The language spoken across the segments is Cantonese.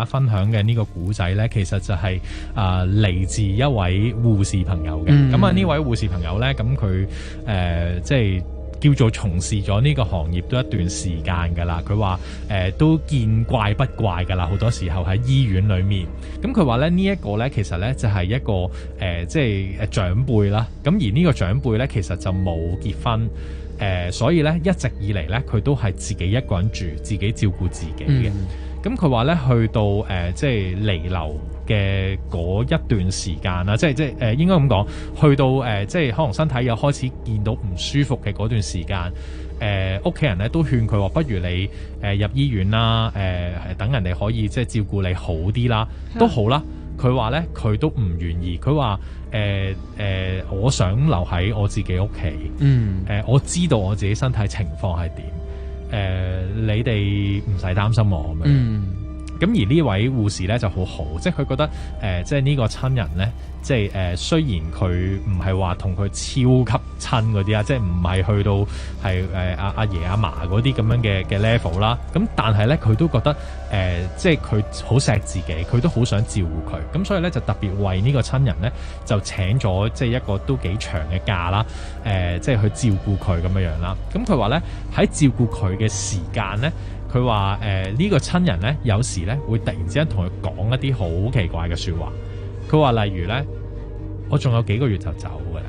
分享嘅呢個古仔呢，其實就係嚟自一位護士朋友嘅。咁呢位護士朋友呢，咁佢即係叫做從事咗呢個行業都一段時間㗎啦。佢話都見怪不怪㗎啦，好多時候喺醫院裏面。咁佢話咧呢一個呢，其實呢就係一個即係長輩啦。咁而呢個長輩呢，其實就冇結婚。所以呢，一直以嚟呢，佢都係自己一個人住，自己照顧自己嘅。咁佢話咧，去到即係彌留嘅嗰一段時間啦，即係應該咁講，去到即係可能身體又開始見到唔舒服嘅嗰段時間，屋企人咧都勸佢話，不如你入醫院啦，等人哋可以即係照顧你好啲啦，都好啦。佢話咧，佢都唔願意。佢話我想留喺我自己屋企，我知道我自己身體情況係點。你哋唔使擔心我咁樣。咁而呢位護士咧就好好，即係佢覺得即係呢個親人咧，即係雖然佢唔係話同佢超級親嗰啲啊，即係唔係去到係阿爺阿嫲嗰啲咁樣嘅 level 啦。咁但係咧，佢都覺得即係佢好錫自己，佢都好想照顧佢。咁所以咧就特別為呢個親人咧就請咗即係一個都幾長嘅假啦，即係去照顧佢咁樣樣啦。咁佢話咧喺照顧佢嘅時間咧。佢話呢個親人咧，有時咧會突然之間同佢講一啲好奇怪嘅説話。佢話例如咧，我仲有幾個月就走㗎啦。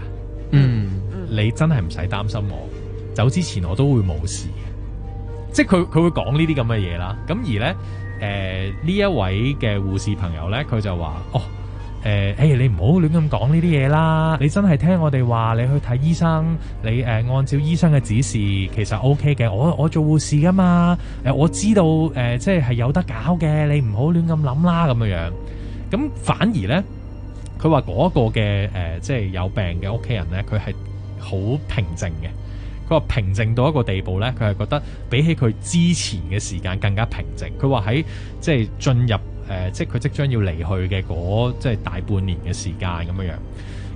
你真係唔使擔心我，走之前我都會冇事嘅。即係佢會講呢啲咁嘅嘢啦。咁而咧呢一位嘅護士朋友咧，佢就話你唔好亂咁講呢啲嘢啦，你真係聽我哋話，你去睇醫生，你按照醫生嘅指示，其實 OK 嘅。我做護士噶嘛，我知道即係有得搞嘅，你唔好亂咁諗啦咁樣。咁反而咧，佢話嗰個嘅即係有病嘅屋企人咧，佢係好平靜嘅。佢話平靜到一個地步咧，佢係覺得比起佢之前嘅時間更加平靜。佢話喺即係進入即係佢即將要離去嘅即係大半年嘅時間咁樣。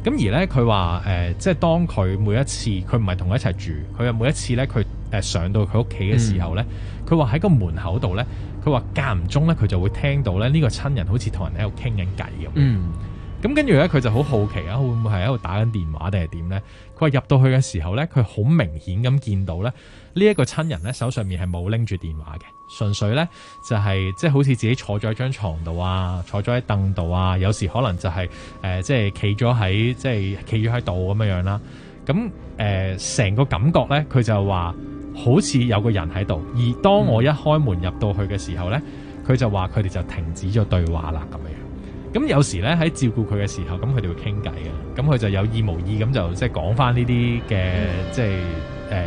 咁而咧佢話即係當佢每一次佢唔係同佢一齊住，佢又每一次咧佢上到佢屋企嘅時候咧，佢話喺個門口度咧，佢話間唔中咧佢就會聽到咧呢個親人好似同人喺度傾緊偈咁。咁跟住咧佢就好好奇啊，會唔會係喺度打緊電話定係點咧？佢話入到去嘅時候咧，佢好明顯咁見到咧呢一個親人咧手上面係冇拎住電話嘅，純粹咧就係即係好似自己坐咗喺張床度啊，坐咗喺凳度啊，有時可能就係即係企咗喺度咁樣啦。咁成個感覺咧，佢就話好似有個人喺度。而當我一開門入到去嘅時候咧，佢就話佢哋就停止咗對話啦咁樣。咁有時咧喺照顧佢嘅時候，咁佢哋會傾偈嘅，咁佢就有意無意咁就即係講翻呢啲嘅即係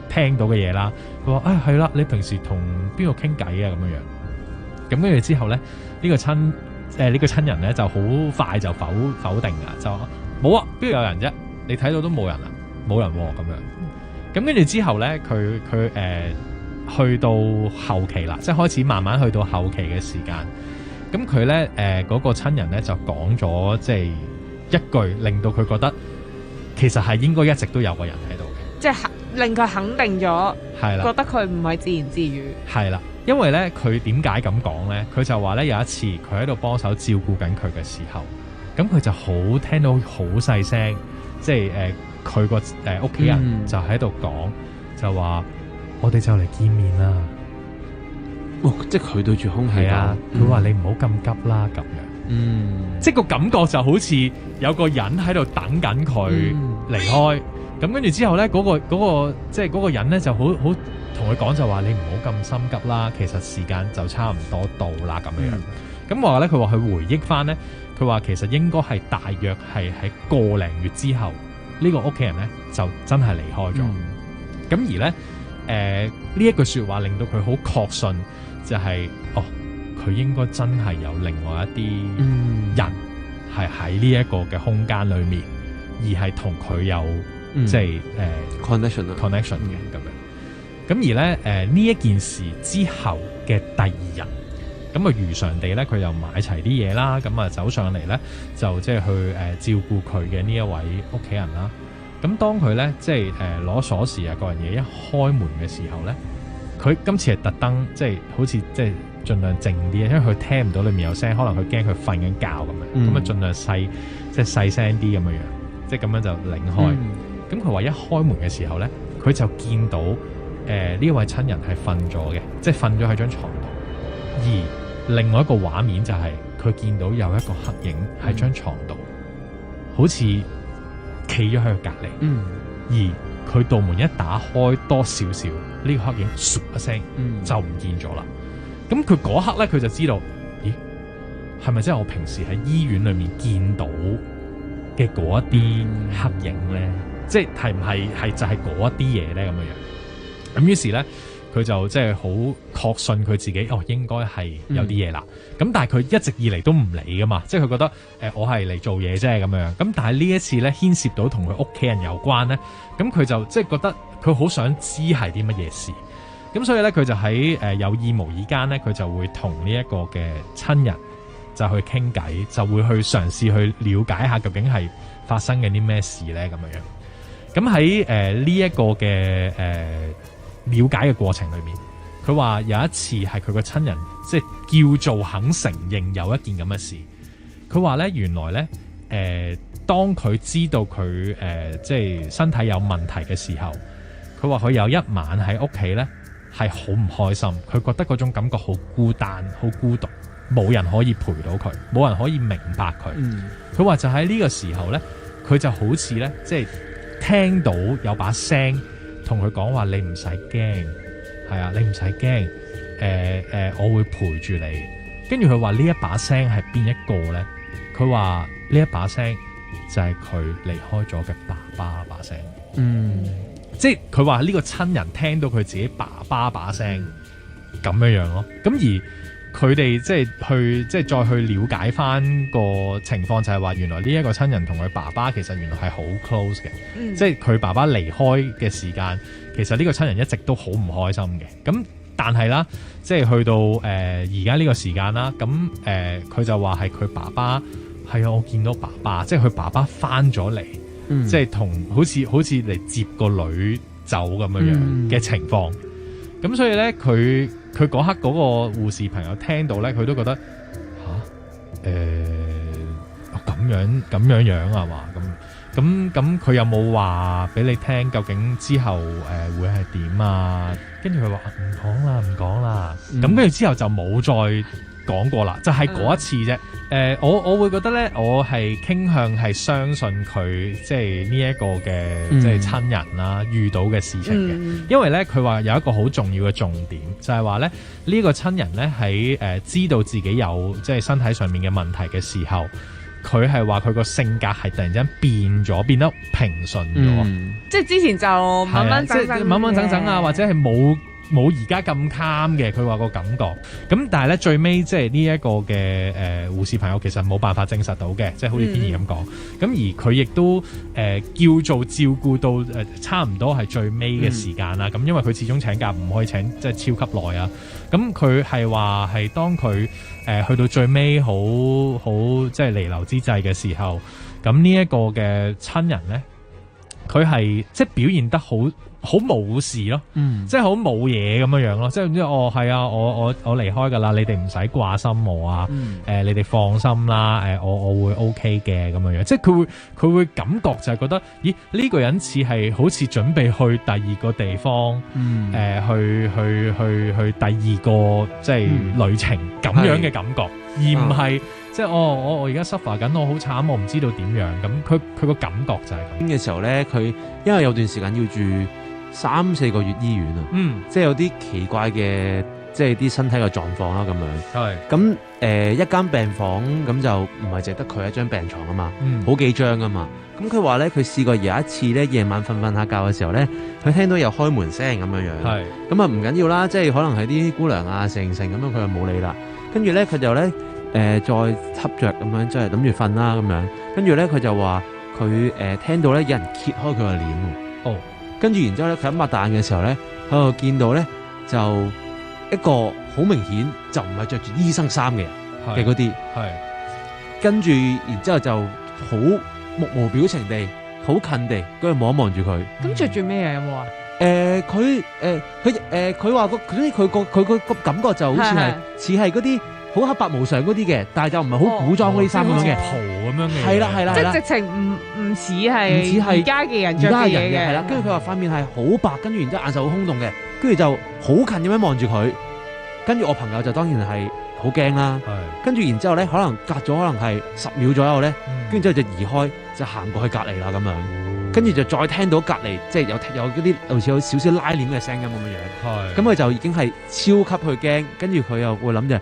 聽到嘅嘢啦。佢話係啦，你平時同邊個傾偈啊咁樣。咁跟住之後咧，呢個親人咧就好快就否定㗎，就話冇啊，邊度有人啫？你睇到都冇人啊，冇人喎咁樣。咁跟住之後咧，佢去到後期啦，即係開始慢慢去到後期嘅時間。咁佢咧嗰個親人咧就講咗即係一句，令到佢覺得其實係應該一直都有個人喺度嘅，即係令佢肯定咗，係啦，覺得佢唔係自言自語。係啦，因為咧佢點解咁講咧？佢就話咧有一次佢喺度幫手照顧緊佢嘅時候，咁佢就好聽到好細聲，即係佢個屋企人就喺度講，就話我哋就嚟見面啦。即係佢對住空氣啊！佢話你唔好咁急啦，咁樣。即係個感覺就好似有個人喺度等緊佢離開。咁跟住之後咧，嗰個即係嗰個人咧就好同佢講，就話你唔好咁心急啦，其實時間就差唔多到啦咁樣。咁話咧，佢話佢回憶翻咧，佢話其實應該係大約係喺個零月之後，呢個屋企人咧就真係離開咗。咁而咧呢一句説話令到佢好確信。就係佢應該真係有另外一啲人係喺呢一個嘅空間裏面，而係同佢有即係connection 嘅咁樣。咁而咧呢一件事之後嘅第二日，咁啊如常地咧，佢又買齊啲嘢啦，咁啊走上嚟咧就即係去照顧佢嘅呢一位屋企人啦。咁當佢咧即係攞鎖匙啊各樣嘢一開門嘅時候咧。佢今次係特登，即係好似即係盡量靜啲，因為佢聽唔到裏面有聲，可能佢驚佢瞓緊覺咁樣，咁啊盡量細聲啲咁樣，即係咁樣就擰開。咁佢話一開門嘅時候咧，佢就見到呢位親人係瞓咗嘅，即係瞓咗喺張床度。而另外一個畫面就係佢見到有一個黑影喺張床度，好似企咗喺佢隔離。而佢道門一打開多少少，呢個黑影唰一聲就唔見咗啦。咁佢嗰刻咧，佢就知道，咦，係咪即係我平時喺醫院裏面見到嘅嗰一啲黑影咧？即係唔係就係嗰一啲嘢咧咁樣？咁於是咧，佢就即係好確信佢自己應該係有啲嘢啦。咁但係佢一直以嚟都唔理噶嘛，即係佢覺得我係嚟做嘢啫咁樣。咁但係呢一次咧，牽涉到同佢屋企人有關咧，咁佢就即係覺得佢好想知係啲乜嘢事。咁所以咧，佢就喺有意無意間咧，佢就會同呢一個嘅親人就去傾偈，就會去嘗試去了解下究竟係發生緊啲咩事咧咁樣。咁喺呢一個嘅了解嘅過程裏面，佢話有一次係佢個親人即係叫做肯承認有一件咁嘅事。佢話咧，原來咧當佢知道佢即係身體有問題嘅時候，佢話佢有一晚喺屋企咧係好唔開心，佢覺得嗰種感覺好孤單、好孤獨，冇人可以陪到佢，冇人可以明白佢。佢話就喺呢個時候咧，佢就好似咧即係聽到有把聲同佢講話，你唔使驚，係啊，你唔使驚，我會陪住你。跟住佢話呢一把聲係邊一個咧？佢話呢一把聲就係佢離開咗嘅爸爸把聲。即係佢話呢個親人聽到佢自己爸爸把聲咁樣樣咯。咁而佢哋即係再去了解翻個情況，就係話原來呢一個親人同佢爸爸其實原來係好 close 嘅。即係佢爸爸離開嘅時間，其實呢個親人一直都好唔開心嘅。咁但係啦，即係去到而家呢個時間啦，咁佢就話係佢爸爸係啊，我見到爸爸，即係佢爸爸翻咗嚟。即係同好似嚟接個女走咁樣嘅情況。咁所以咧，佢嗰刻嗰個護士朋友聽到咧，佢都覺得咁樣啊嘛。咁佢有冇話俾你聽究竟之後會係點啊？跟住佢話唔講啦。咁跟住之後就冇再講過啦，就係嗰一次啫。我會覺得咧，我係傾向係相信佢即係呢一個嘅即係親人啦遇到嘅事情嘅。因為咧佢話有一個好重要嘅重點，就係話咧呢個親人咧喺知道自己有即係身體上面嘅問題嘅時候，佢係話佢個性格係突然之間變得平順咗。即係之前就掹整啊，或者係冇而家咁 calm 嘅，佢話個感覺。咁但係咧最尾即係呢一個嘅護士朋友其實冇辦法證實到嘅，即係好似天意咁講。咁而佢亦都叫做照顧到差唔多係最尾嘅時間啦。咁因為佢始終請假唔可以請即係超級耐啊。咁佢係話係當佢去到最尾好即係彌留之際嘅時候，咁呢一個嘅親人咧，佢係即係表現得好冇事咯，即係好冇嘢咁樣咯，即係唔知係啊，我離開噶啦，你哋唔使掛心我啊，你哋放心啦，我會 OK 嘅咁樣，即係佢會感覺就係覺得，咦呢個人似係好似準備去第二個地方，去第二個即係旅程咁樣嘅感覺，而唔係即係我而家 suffer 緊，我好慘，我唔知道點樣咁，佢個感覺就係咁嘅時候咧，佢因為有段時間要住3-4個月醫院啊，即係有啲奇怪嘅，即係啲身體嘅狀況啦咁樣。係咁一間病房咁就唔係淨得佢一張病床啊嘛，好幾張啊嘛。咁佢話咧，佢試過有一次咧，夜晚瞓下覺嘅時候咧，佢聽到有開門聲咁樣樣。係咁啊，唔緊要啦，即係可能係啲姑娘啊成咁樣，佢就冇理啦。跟住咧，佢就咧再瞌着咁樣，即係諗住瞓啦咁樣。跟住咧，佢就話佢聽到咧有人揭開佢個簾。哦。跟住然之後咧，佢一擘大眼嘅時候咧，喺度見到咧就一個好明顯就唔係着住醫生衫嘅人嘅嗰啲。係。跟住然之後就好目無表情地，好近地，跟住望一望住佢。咁着住咩啊？有冇啊？佢話佢個感覺就好似係嗰啲好黑白無常嗰啲嘅，但係就唔係好古裝嗰啲衫咁樣嘅袍咁樣嘅。係啦，即係直情唔似係而家嘅人着嘅嘢嘅。係啦，跟住佢話塊面係好白，跟住然之後眼神好空洞嘅，跟住就好近咁樣望住佢。跟住我朋友就當然係好驚啦。跟住然之後咧，可能隔咗可能係10秒左右咧，跟住之後就移開，就行過去隔離啦咁樣。跟住就再聽到隔離即係有嗰啲好似有少少拉鏈嘅聲音咁樣。咁佢就已經係超級去驚，跟住佢又會諗住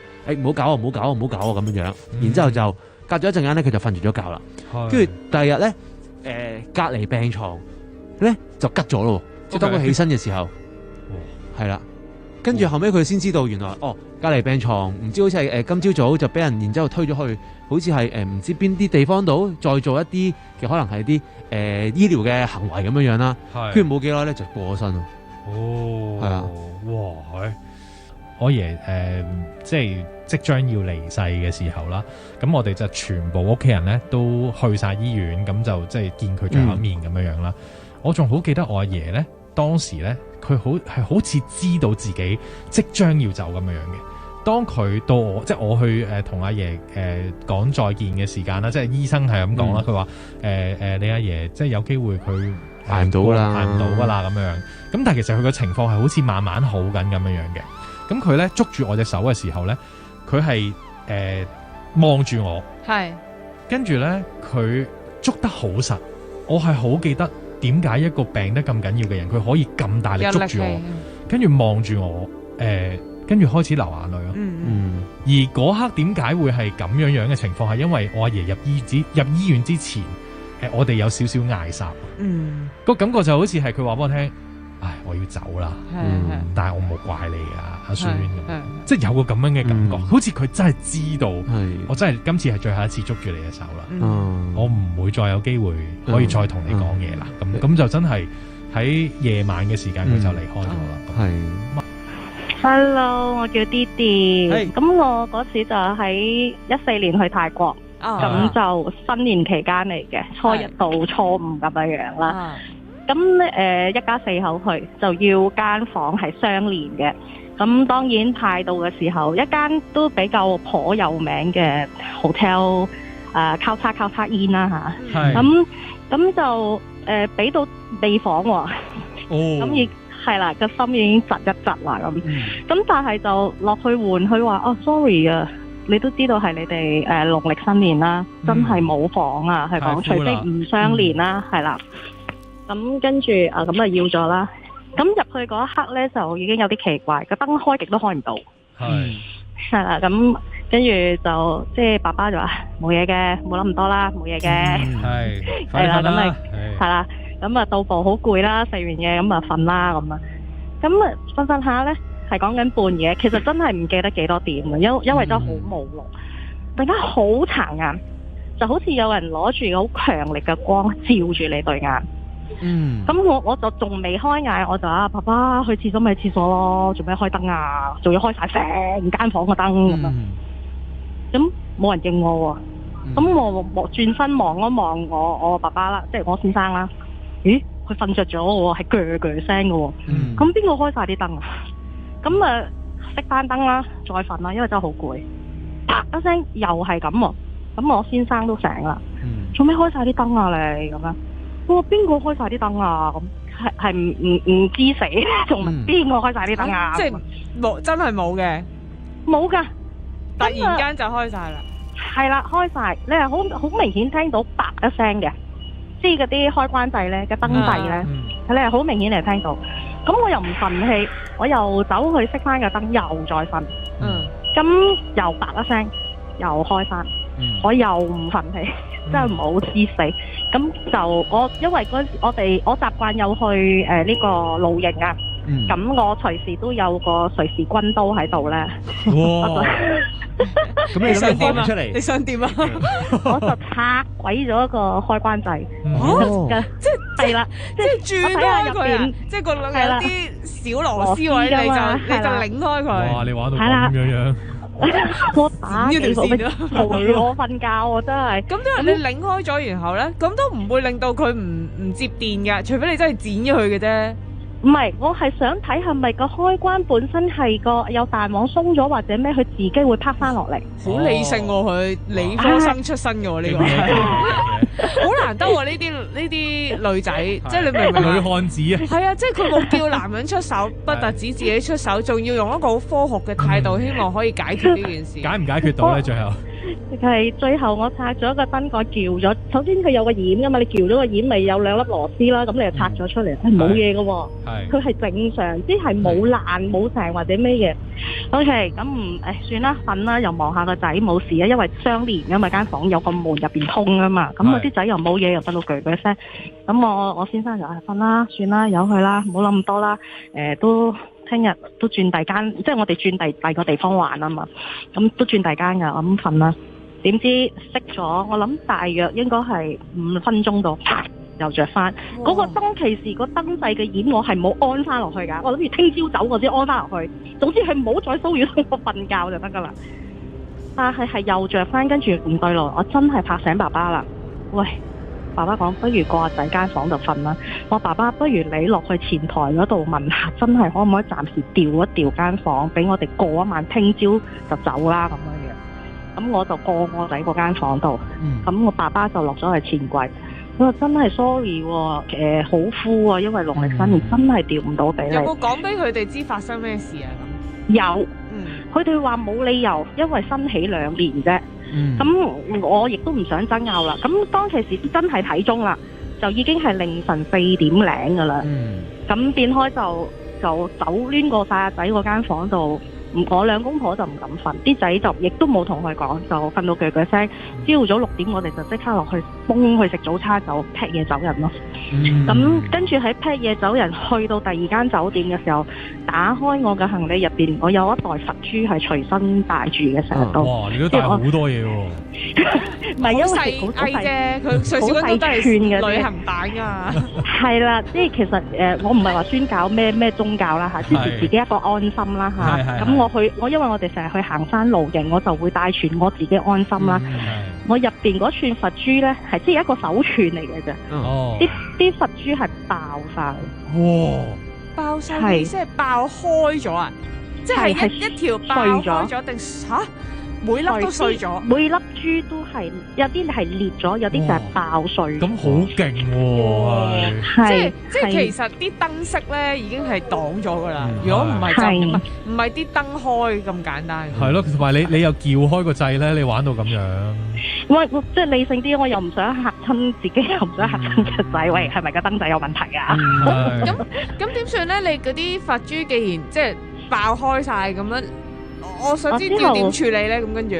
唔好搞啊，唔好搞啊，唔好搞啊咁樣樣。然之後就隔咗一陣間咧，佢就瞓住咗覺啦。跟住第二日咧，隔離病床咧就吉咗咯，即係當佢起身嘅時候，係啦。跟住後尾佢先知道原來隔離病床唔知好似係今朝早就俾人然之後推咗去，好似係唔知邊啲地方度再做一啲嘅可能係啲醫療嘅行為咁樣樣啦。跟住冇幾耐咧就過咗身咯。係啊，哇！我爺即係即將要離世嘅時候啦，咁我哋就全部屋企人咧都去晒醫院，咁就即係見佢最後一面咁樣樣啦。我仲好記得我阿爺咧，當時咧佢好似知道自己即將要走咁樣樣嘅。當佢到即係我去同阿爺講再見嘅時間啦，即係醫生係咁講啦，佢話你阿爺即係有機會佢捱唔到㗎啦，捱唔到㗎啦咁樣。咁但係其實佢個情況係好似慢慢好緊咁樣樣嘅。咁佢咧捉住我隻手嘅時候咧，佢係望住我，跟住咧佢捉得好實。我係好記得點解一個病得咁緊要嘅人，佢可以咁大力捉住我，跟住望住我，跟住開始流眼淚咯。而嗰刻點解會係咁樣嘅情況，係因為我阿爺入醫院之前，我哋有少少嗌霎。個感覺就好似係佢話俾我聽。唉，我要走啦，但係我冇怪你啊，阿孫咁，即係有個咁樣嘅感覺，好似佢真係知道，我真係今次係最後一次捉住你嘅手啦，我唔會再有機會可以再同你講嘢啦，咁就真係喺夜晚嘅時間佢就離開咗啦。Hello， 我叫 Didi，咁我嗰時就喺14年去泰國，咁就新年期間嚟嘅，初1到初5咁樣啦。咁一家4口去，就要間房係相連嘅。咁當然派到嘅時候，一間都比較頗有名嘅 hotel，交叉煙啦嚇。咁就俾到地房喎。咁亦係啦，個心已經窒一窒啦咁。咁但係就落去換，佢話sorry 啊，你都知道係你哋農曆新年啦，真係冇房啊，係講除非唔相連啦，係啦。咁跟住咁就要咗啦。咁入去嗰一刻咧，就已經有啲奇怪，個燈開極都開唔到。係啦，咁跟住就即係爸爸就話冇嘢嘅，冇諗咁多啦，冇嘢嘅。係啦，咁咪係啦，咁啊到步好攰啦，食完嘢咁啊瞓啦咁啊。咁啊瞓下咧，係講緊半夜，其實真係唔記得幾多點嘅，因為真係好無聊，突然間好殘眼，就好似有人攞住好強力嘅光照住你對眼。咁我就仲未開眼，我就爸爸去廁所咪去廁所咯，做咩開燈啊？仲要開晒成間房嘅燈咁啊！咁冇人應我喎，咁我轉身望一望我爸爸啦，即係我先生啦。咦，佢瞓着咗喎，係鋸鋸聲嘅喎。咁邊個開晒啲燈啊？咁啊熄翻燈啦，再瞓啦，因為真係好攰。啪一聲又係咁喎，咁我先生都醒啦。做咩開晒啲燈啊你咁樣？我話邊個開晒啲燈啊？咁係唔知死，仲問邊個開晒啲燈啊？即係冇，真係冇嘅，冇噶，突然間就開晒啦。係啦，開晒，你係好明顯聽到啪一聲嘅，即係嗰啲開關掣咧嘅燈掣咧，你係好明顯嚟聽到。咁我又唔忿氣，我又走去熄翻個燈，又再瞓。咁又啪一聲，又開翻，我又唔忿氣。真係唔好知死，咁就因為嗰時我習慣有去呢個露營啊，咁我隨時都有個隨時軍刀喺度咧。哇！咁你想點出嚟？你想點啊？我就拆鬼咗一個開關掣，即係啦，即係轉開佢，即係個有啲小螺絲位，你就擰開佢。哇！你玩到咁樣。我打電話俾嘈住我瞓覺啊！真係咁都係你擰開咗，然後咧咁都唔會令到佢唔接電㗎，除非你真係剪咗佢嘅啫。唔係，我係想睇係咪個開關本身係個有彈簧鬆咗或者咩，佢自己會拍翻落嚟。好理性喎，佢理科生出身嘅喎呢個，好難得喎呢啲女仔，即係你明唔明？女漢子啊！係啊，即係佢冇叫男人出手，不特止自己出手，仲要用一個好科學嘅態度，希望可以解決呢件事。解唔解決到咧？最後係最後我拆咗個燈蓋撬咗，首先佢有個掩噶嘛，你撬咗個掩咪有兩粒螺絲啦，咁你就拆咗出嚟，冇嘢噶喎，佢係正常，即係冇爛冇成或者咩嘢。OK， 咁算啦，瞓啦，又望下個仔冇事啊，因為相連噶嘛，間房有個門入邊通噶嘛，咁我啲仔又冇嘢，又瞓到鋸鋸聲，咁我先生就瞓啦，算啦，由佢啦，唔好諗咁多啦，都。聽日都轉第間，即係我哋轉第個地方玩啊嘛，咁都轉第間噶，我咁瞓啦。點知熄咗，我諗大約應該係5分鐘到，又着翻。嗰個當其時個燈掣嘅掩我係冇安翻落去噶，我諗住聽朝走我先安翻落去。總之係唔好再騷擾我瞓覺就得噶啦。但係又着翻，跟住唔對路，我真係拍醒爸爸啦。喂！爸爸講，不如過阿仔間房度瞓啦。我爸爸，不如你落去前台嗰度問下，真係可唔可以暫時調一調間房，俾我哋過一晚，聽朝就走啦咁樣。咁我就過我仔嗰間房度。咁我爸爸就落咗去前櫃。佢話真係 sorry 喎，好枯啊，因為農曆新年真係調唔到俾你。有冇講俾佢哋知發生咩事啊？有。佢哋話冇理由，因為新起2年啫。咁我亦都唔想爭拗啦。咁當其時真係睇鐘啦，就已經係凌晨4點零噶啦。咁變開就走攣過晒阿仔嗰間房度。我兩公婆就唔敢瞓，啲仔就亦都冇同佢講，就瞓到鋸鋸聲。朝早6點我哋就即刻落去崩去食早餐，就劈嘢走人咯。咁跟住喺劈嘢走人去到第2間酒店嘅時候，打開我嘅行李入邊，我有一袋佛珠係隨身帶住嘅成日都。哇！你都帶好多嘢喎。唔係因為好細啫，佢隨時都係串嘅旅行版㗎。係啦，即係其實我唔係話宣教咩宗教啦嚇，支持自己一個安心啦嚇。咁我因為我哋成日去行山露營，我就會帶全我自己安心啦。我入邊嗰串佛珠咧，係即係一個手串嚟嘅啫。啲佛珠係爆晒。哇！爆晒意思係爆開咗啊！即係一條爆開咗定嚇？每粒都碎咗，每粒珠都係有啲係裂咗，有啲就係爆碎。咁好勁喎！即係其實啲燈飾咧已經係擋咗噶啦。如果唔係就唔係啲燈開咁簡單。係咯，同埋你又撬開個掣咧，你玩到咁樣。我即係理性啲，我又唔想嚇親自己，又唔想嚇親隻仔。喂，係咪個燈仔有問題啊？咁點算咧？你嗰啲佛珠既然即係爆開晒咁樣。我想知要點處理咧，咁跟住，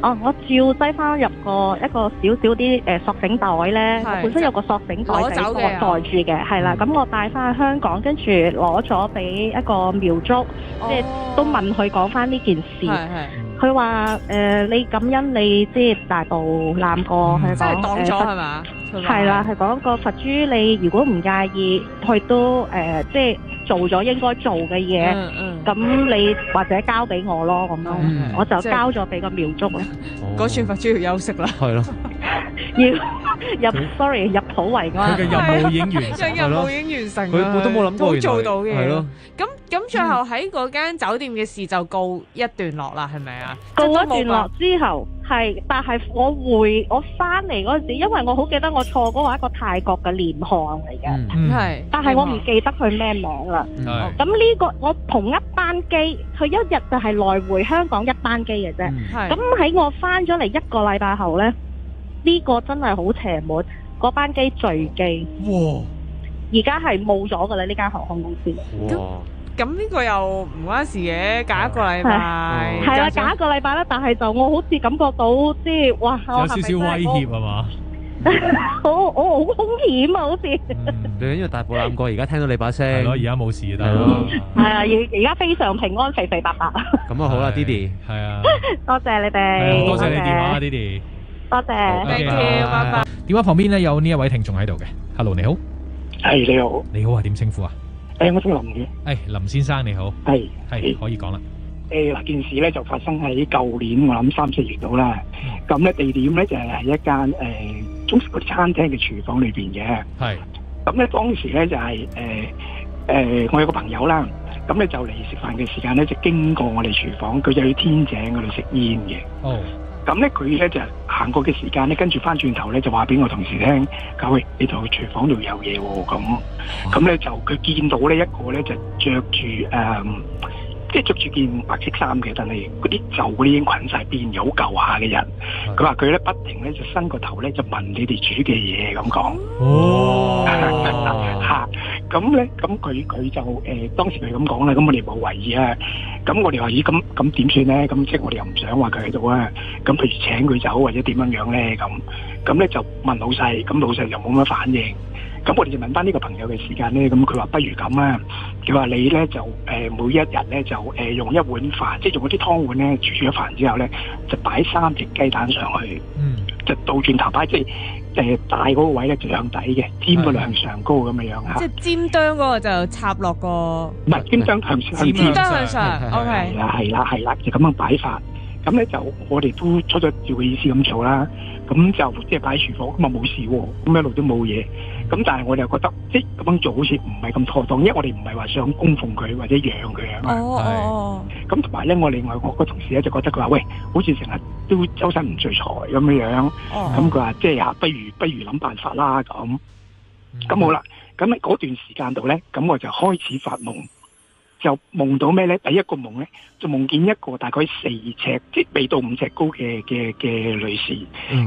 我照低翻入一個少少啲索繩袋咧，本身有個索繩袋我袋住嘅，係啦，咁我帶翻去香港，跟住攞咗俾一個廟祝，即係都問佢講翻呢件事，佢話你感恩你即係大步攬過去講，即係擋咗係嘛？係啦，係講個佛珠，你如果唔介意，佢都即係做咗應該做嘅嘢，咁你或者交俾我咯，咁咯，我就交咗俾個廟祝啦。嗰串佛珠要休息啦。係咯，要入土為安。佢嘅任務已經完成，任務已經完成啦。佢都冇諗過做到嘅。係咯。咁最後喺嗰間酒店嘅事就告一段落啦，係咪啊？告一段落之後係，但係我翻嚟嗰陣時，因為我好記得我坐嗰個一個泰國嘅廉航嚟嘅，係，但係我唔記得佢咩名啦。咁呢個我同一班機，佢一日就係來回香港一班機嘅啫。咁喺我翻咗嚟1個禮拜後咧，呢個真係好邪門，嗰班機墜機。哇！而家係冇咗噶啦，呢間航空公司。咁呢個又唔關事嘅，隔一個禮拜。係啦，隔一個禮拜啦，但係就我好似感覺到，即係哇，有少少威脅係嘛？我好兇險啊，好似。最緊要大步攬過，而家聽到你把聲。係咯，而家冇事得咯。係啊，而家非常平安，肥肥白白。咁啊好啦，Didi。係啊。多謝你哋。多謝你電話，Didi。多謝。Thank you，拜拜。電話旁邊咧有呢一位聽眾喺度嘅 ，Hello 你好。係你好。你好啊，點稱呼啊？我姓林嘅。林先生你好。係可以講啦。嗱，件事咧就發生喺舊年，我諗3、4月度啦。咁咧地點咧就係喺一間中式嗰啲餐廳嘅廚房裏邊嘅。係。咁咧當時咧就係我有個朋友啦，咁咧就嚟食飯嘅時間咧，就經過我哋廚房，佢就去天井嗰度食煙嘅。哦。咁咧佢咧就行過嘅時間咧，跟住翻轉頭咧就話俾我同事聽，佢喂，你同廚房度有嘢喎咁咧就佢見到呢一個咧就着住即係着住件白色衫嘅，但係嗰啲袖嗰啲已經捆晒邊，有好舊下嘅人。佢話佢咧不停咧就伸個頭咧就問你哋煮嘅嘢咁講。哦，嚇！咁咧咁佢就當時佢咁講啦，咁我哋冇懷疑啊。咁我哋話咦咁點算咧？咁即係我哋又唔想話佢喺度啊。咁譬如請佢走或者點樣樣咧咁咧就問老細，咁老細又冇乜反應。咁我哋就問翻呢個朋友嘅時間咧，咁佢話不如咁啊，佢話你咧就每一日咧就用一碗飯，即係用嗰啲湯碗咧煮咗飯之後咧，就擺3隻雞蛋上去，就倒轉頭擺，即係大嗰個位咧就向底嘅，尖嗰度向上高咁樣樣嚇。即係尖端嗰個就插落個，唔係尖端向上，尖端向上 ，OK。係啦，就咁樣擺法。咁咧就我哋都出咗照嘅意思咁做啦。咁就即係擺喺廚房，咁啊冇事喎，咁一路都冇嘢。咁但係我哋又覺得，即係咁樣做好似唔係咁妥當，因為我哋唔係話想供奉佢或者養佢啊嘛。哦。咁同埋咧，我另外我個同事咧就覺得佢話，喂，好似成日都周身唔聚財咁樣樣。哦。咁佢話即係不如諗辦法啦咁。咁好啦，咁喺嗰段時間度咧，咁我就開始發夢。就夢到咩咧？第一個夢咧，就夢見一個大概4尺，即係未到5尺高嘅女士。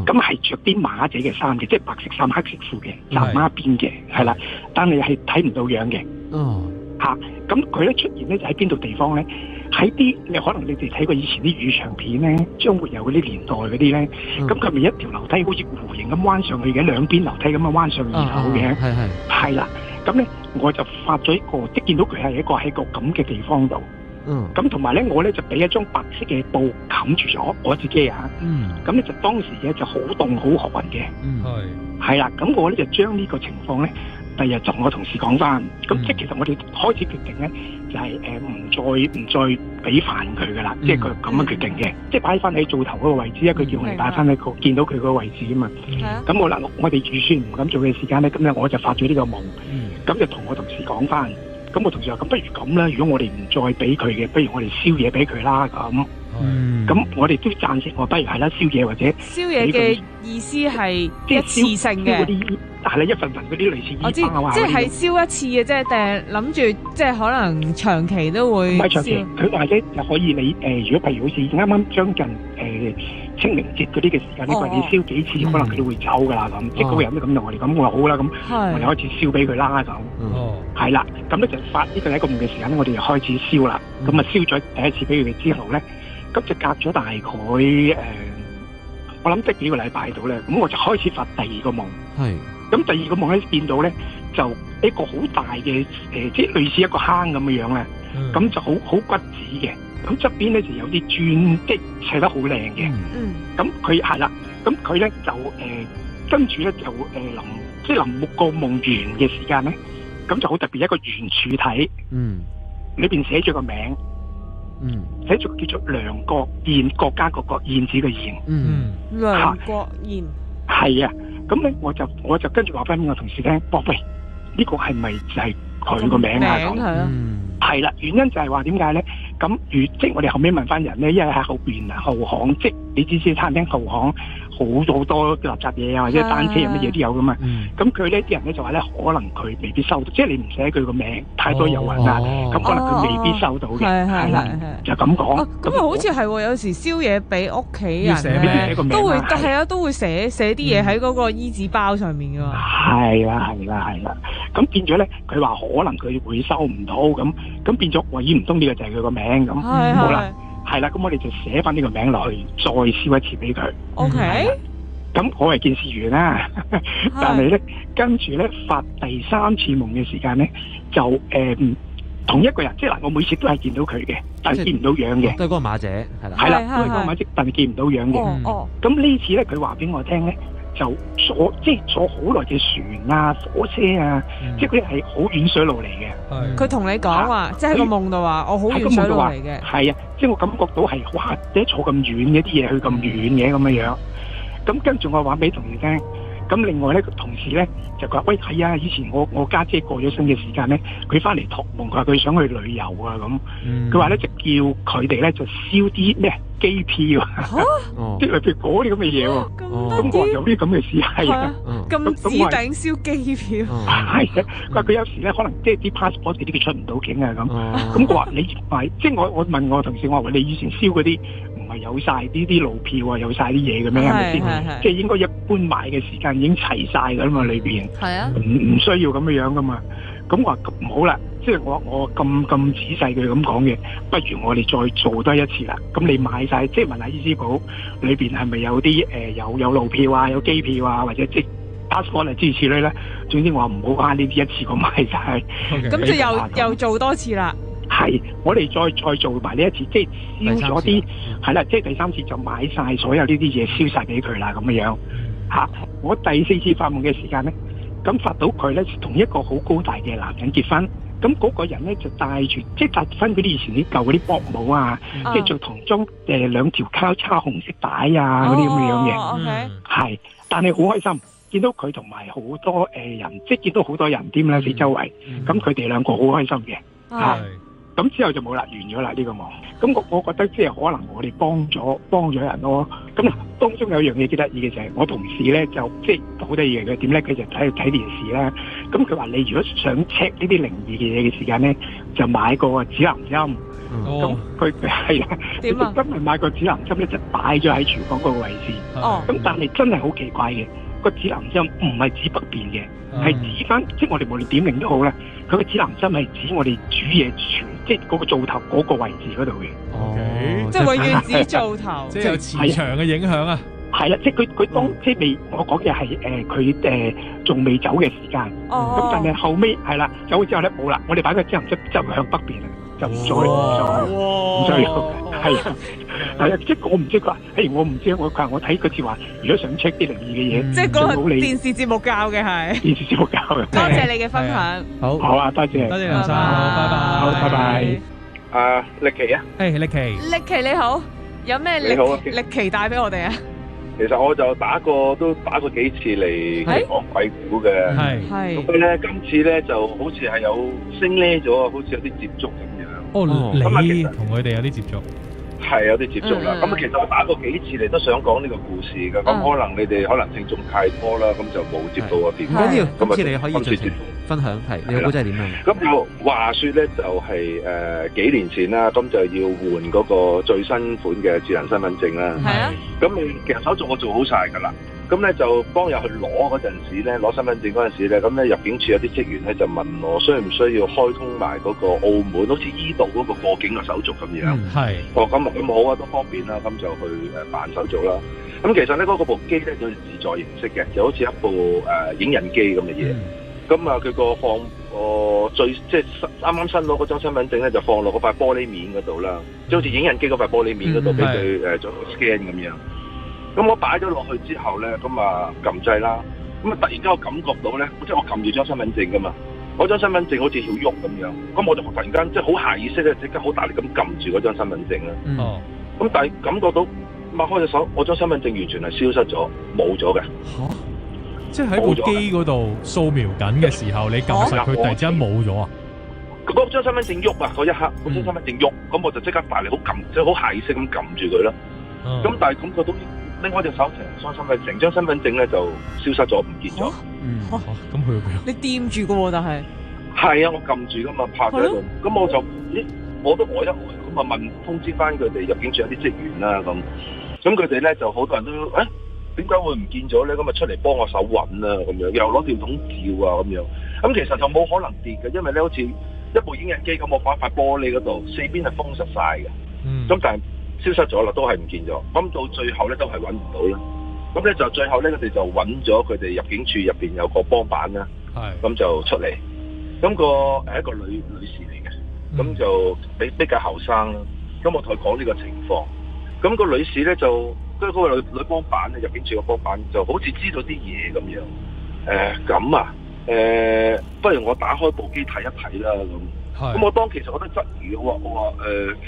咁係着啲馬仔嘅衫嘅，即係白色衫、黑色褲嘅，紮孖辮嘅，係啦。但係睇唔到樣嘅。咁佢咧出現咧就喺邊度地方咧？喺啲可能你哋睇過以前啲粵長片咧，將會有嗰啲年代嗰啲咧。咁佢咪一條樓梯好似弧形咁彎上去嘅，兩邊樓梯咁樣彎上二樓嘅。係啦。咁咧，我就發咗一個，即係見到佢係一個喺個咁嘅地方度。咁同埋咧，我咧就俾一張白色嘅布冚住咗我自己啊。咁咧就當時咧就好凍好寒嘅。係啦，咁我咧就將呢個情況咧，第日同我同事講翻。咁即係其實我哋開始決定咧，就係唔再俾飯佢噶啦，即係佢咁樣決定嘅，即係擺翻喺灶頭嗰個位置，因為佢叫我哋擺翻喺個見到佢嗰個位置啊嘛。咁我哋預算唔敢做嘅時間咧，咁咧我就發咗呢個夢。咁就同我同事講翻，咁我同事話：咁不如咁啦，如果我哋唔再俾佢嘅，不如我哋燒嘢俾佢啦咁。咁我哋都贊成，我不如係啦，燒嘢或者燒嘢嘅意思係一次性嘅，係啦，一份份嗰啲類似煙花啊，即係燒一次嘅啫，定係諗住即係可能長期都會燒？唔係長期，佢或者就可以你如果譬如好似啱啱將近清明節嗰啲嘅時間，你話你燒幾次，可能佢都會走噶啦咁。即係嗰個人都咁同我哋咁，我話好啦，咁我哋開始燒俾佢啦咁。係啦，咁咧就發呢個係一個夢嘅時間咧，我哋就開始燒啦。咁啊燒咗第一次俾佢之後咧，咁就隔咗大概我諗得幾個禮拜到咧，咁我就開始發第二個夢。咁第二個夢咧見到咧，就一個好大嘅即係類似一個坑咁嘅樣咧，咁就好骨子嘅。咁側邊咧就有啲磚，即係砌得好靚嘅。咁佢係啦，咁佢咧就跟住咧就臨個夢完嘅時間咧，咁就好特別一個圓柱體，裏邊寫咗個名，寫咗叫做梁國燕，國家個國，燕子嘅燕。梁國燕係啊，咁咧我就跟住話翻俾我同事聽，喂，呢個係咪就係佢個名啊？係啦，原因就係話點解咧？咁即係我哋後尾問翻人咧，因為喺後邊後巷，即係你知餐廳後巷好多垃圾嘢啊，或者單車乜嘢都有噶嘛。咁佢呢啲人咧就話咧，可能佢未必收到，即係你唔寫佢個名，太多遊魂啦，咁可能佢未必收到嘅。係啦，就咁講。咁啊，好似係有時燒嘢俾屋企人咧，都會係啊，都會寫啲嘢喺嗰個衣紙包上面噶嘛。係啦。咁變咗咧，佢話可能佢會收唔到，咁變咗話唔通呢個就係佢個名咁。好啦，係啦，咁我哋就寫翻呢個名落去，再燒一次俾佢。OK。咁我係件事完啦，但係咧跟住咧發第3次夢嘅時間咧，就同一個人，即係嗱，我每次都係見到佢嘅，但係見唔到樣嘅。都係嗰個馬姐，係啦。係啦，都係嗰個馬姐，但係見唔到樣嘅。咁呢次咧，佢話俾我聽咧。就坐好耐嘅船啊、火車啊，即係嗰啲係好遠水路嚟嘅。佢同你講話，即係喺個夢度話，我好遠水路嚟嘅。係啊，即係我感覺到係哇，你坐咁遠嘅啲嘢去咁遠嘅咁樣樣。咁跟住我話俾同事聽，咁另外咧個同事咧就話：喂，係啊，以前我家姐過咗身嘅時間咧，佢翻嚟託夢，佢話佢想去旅遊啊咁。佢話咧就叫佢哋咧就燒啲咩機票，即係譬如嗰啲咁嘅嘢喎。咁我話有啲咁嘅事係啊，咁指定燒機票。係啊，佢話佢有時咧可能即係啲 passport 啲佢出唔到境啊咁。咁我話你係即係我問我同事，我話你以前燒嗰啲唔係有晒啲路票啊，有晒啲嘢嘅咩？係咪先？即係應該一般買嘅時間已經齊晒㗎啦嘛，裏邊唔需要咁嘅樣㗎嘛。咁我話唔好啦，即係我咁仔細佢咁講嘅，不如我哋再做多一次啦。咁你買晒，即係問下醫師寶裏邊係咪有啲有路票啊，有機票啊，或者即係 passport 啊諸如此類咧。總之我話唔好呢啲一次過買晒。咁就又做多次啦。係，我哋再做埋呢一次，即係燒咗啲係啦，即係第三次就買晒所有呢啲嘢燒晒俾佢啦咁嘅樣嚇。我第4次發夢嘅時間咧，咁發到佢咧同一個好高大嘅男人結婚，咁嗰個人咧就戴住即係紮翻嗰啲以前啲舊嗰啲薄帽啊，即係着唐裝2條交叉紅色帶啊嗰啲咁嘅樣嘅，係，但係好開心。見到佢同埋好多人，即係見到好多人添啦，四周圍，咁佢哋兩個好開心嘅嚇。咁之後就冇啦，完咗啦呢個夢。咁我覺得即係可能我哋幫咗人咯。咁當中有樣嘢幾得意嘅就係我同事咧就即係好得意嘅，佢點咧？佢就睇電視啦。咁佢話你如果想 check 呢啲靈異嘅嘢嘅時間咧，就買個指南針。咁佢係啦，佢真係買個指南針咧，就擺咗喺廚房嗰個位置。咁但係真係好奇怪嘅。個指南針唔係指北邊嘅，係指翻即係我哋無論點靈都好咧，佢個指南針係指我哋煮嘢即係嗰個灶頭嗰個位置嗰度嘅。即係永遠指灶頭，即係有磁場嘅影響啊。係啦，即係佢當即係未，我講嘅係佢仲未走嘅時間。咁但係後尾係啦，走咗之後咧冇啦，我哋擺個指南針就向北邊啦，就唔再係啊。係啊，即係我唔知佢話，我唔知我睇佢似話，如果想 check 啲靈異嘅嘢，即係嗰個電視節目教嘅係。電視節目教嘅。多謝你嘅分享。好啊，多謝梁生，拜拜。好，拜拜。力奇啊，力奇。力奇你好，有咩力奇帶俾我哋啊？其實我就都打過幾次嚟講鬼故嘅，係。咁咧今次咧就好似係有升呢咗，好似有啲接觸咁樣。你同佢哋有啲接觸？係有啲接觸啦，咁其實我打過幾次嚟都想講呢個故事嘅，咁可能你哋可能聽眾太多啦，咁就冇接到個電話。唔緊要，今次你可以盡情分享，係你個故仔係點樣？咁就話說咧，就係幾年前啦，咁就要換嗰個最新款嘅智能身份證啦。係啊。咁你其實手續我做好晒㗎啦。咁咧就幫入去攞嗰陣時咧，攞身份證嗰陣時咧，咁咧入境處有啲職員咧就問我需唔需要開通埋嗰個澳門好似依度嗰個過境嘅手續咁樣。係。咁好啊，都方便啦，咁就去辦手續啦。咁其實咧嗰部機咧就自助形式嘅，就好似一部影印機咁嘅嘢。咁啊佢個放即係啱啱新攞嗰張身份證咧，就放落嗰塊玻璃面嗰度啦，即係好似影印機嗰塊玻璃面嗰度俾佢做 scan 咁樣。咁我擺咗落去之後咧，咁啊撳掣啦，咁啊突然間我感覺到咧，即係我撳住張身份證噶嘛，嗰張身份證好似要喐咁樣，咁我就突然間即係好下意識咧，即刻好大力咁撳住嗰張身份證啦。咁但係感覺到擘開隻手，我張身份證完全係消失咗，冇咗嘅。即係喺部機嗰度掃描緊嘅時候，你撳實佢，突然之間冇咗啊！嗰張身份證喐啊！嗰一刻，嗰張身份證喐，咁我就即刻大力好撳，即係好下意識咁撳住佢啦。咁但係感覺到拎開隻手成張身份證咧就消失咗，唔見咗。咁佢你掂住噶喎，但係係啊，我撳住噶嘛，拍咗喺度。咁我就我都呆一呆，咁啊通知翻佢哋入境處有啲職員啦，咁佢哋咧就好多人都點解會唔見咗咧？咁啊出嚟幫我手揾啦，咁樣又攞條筒照啊，咁樣。咁其實就冇可能跌嘅，因為咧好似一部影印機咁，我放喺塊玻璃嗰度，四邊係封實晒嘅。咁但係消失咗啦，都係唔見咗。咁到最後咧都係揾唔到啦。咁咧就最後咧，佢哋就揾咗佢哋入境處入邊有個幫辦啦。咁就出嚟。咁個係一個女士嚟嘅，咁就比較後生啦。咁我同佢講呢個情況。咁個女士咧就嗰個女幫辦咧，入境處個幫辦就好似知道啲嘢咁樣。咁啊，不如我打開部機睇一睇啦咁。咁我當其實我都質疑我話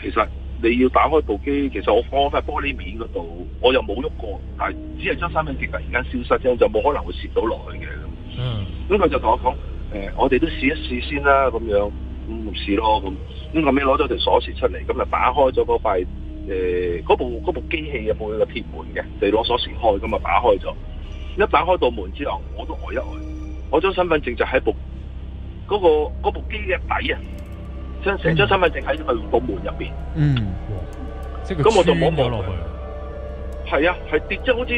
其實你要打開部機，其實我放喺塊玻璃面嗰度，我又冇喐過，但係只係將身份證突然間消失啫，就冇可能會攝到落去嘅。咁佢就同我講，我哋都試一試先啦，咁樣咁試咯，咁後尾攞咗條鎖匙出嚟，咁就打開咗嗰塊嗰部機器有冇個鐵門嘅，你攞鎖匙開，咁啊打開咗，一打開道門之後，我都呆一呆，我張身份證就喺部部機嘅底啊，將成張身份證喺佢個門入邊。咁我就摸落去。係啊，係跌咗，好似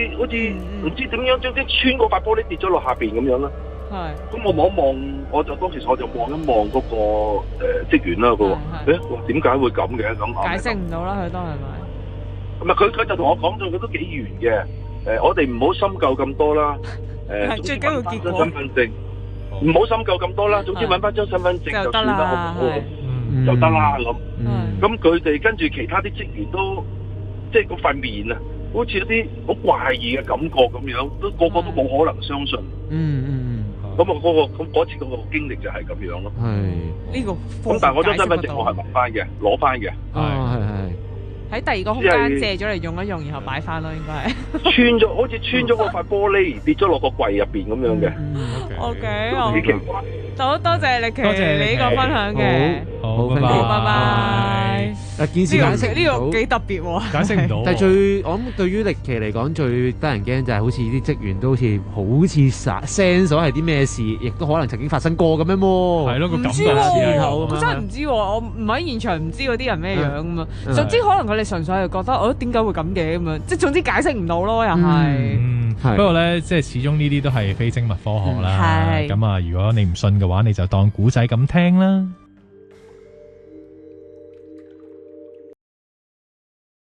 唔知點樣將穿嗰塊玻璃跌咗落下邊咁樣啦。咁我望一望，當時我就望一望嗰個職員啦，佢話：點解會咁嘅？咁解釋唔到啦，佢都係咪？唔係佢就同我講咗，佢都幾圓嘅。我哋唔好深究咁多啦。最緊要結果。身份證唔好深究咁多啦，總之揾翻張身份證就算啦，好唔好？就得啦咁。咁佢哋跟住其他啲職員都即係嗰塊面啊，好似一啲好怪異嘅感覺咁樣，個個都冇可能相信。咁嗰次嗰個經歷就係咁樣咯。呢個咁但係我張身份證我係攞翻嘅。喺第二個空間借咗嚟用一用，然後擺翻咯，應該係好似穿咗嗰塊玻璃跌咗落個櫃入邊咁樣嘅。OK，幾奇怪。多謝力奇你呢個分享嘅。好，拜拜。件事解釋呢個幾特別喎，解釋唔到。但係我諗對於力奇嚟講最得人驚就係好似啲職員都好似sense咗係啲咩事，亦都可能曾經發生過咁樣喎。係咯，個感覺我真係唔知喎，我唔喺現場唔知嗰啲人咩樣咁啊。總之可能佢哋純粹係覺得點解會咁嘅咁樣，即係總之解釋唔到咯，又係。不過咧，即係始終呢啲都係非精密科學啦。咁啊，如果你唔信嘅話，你就當古仔咁聽啦。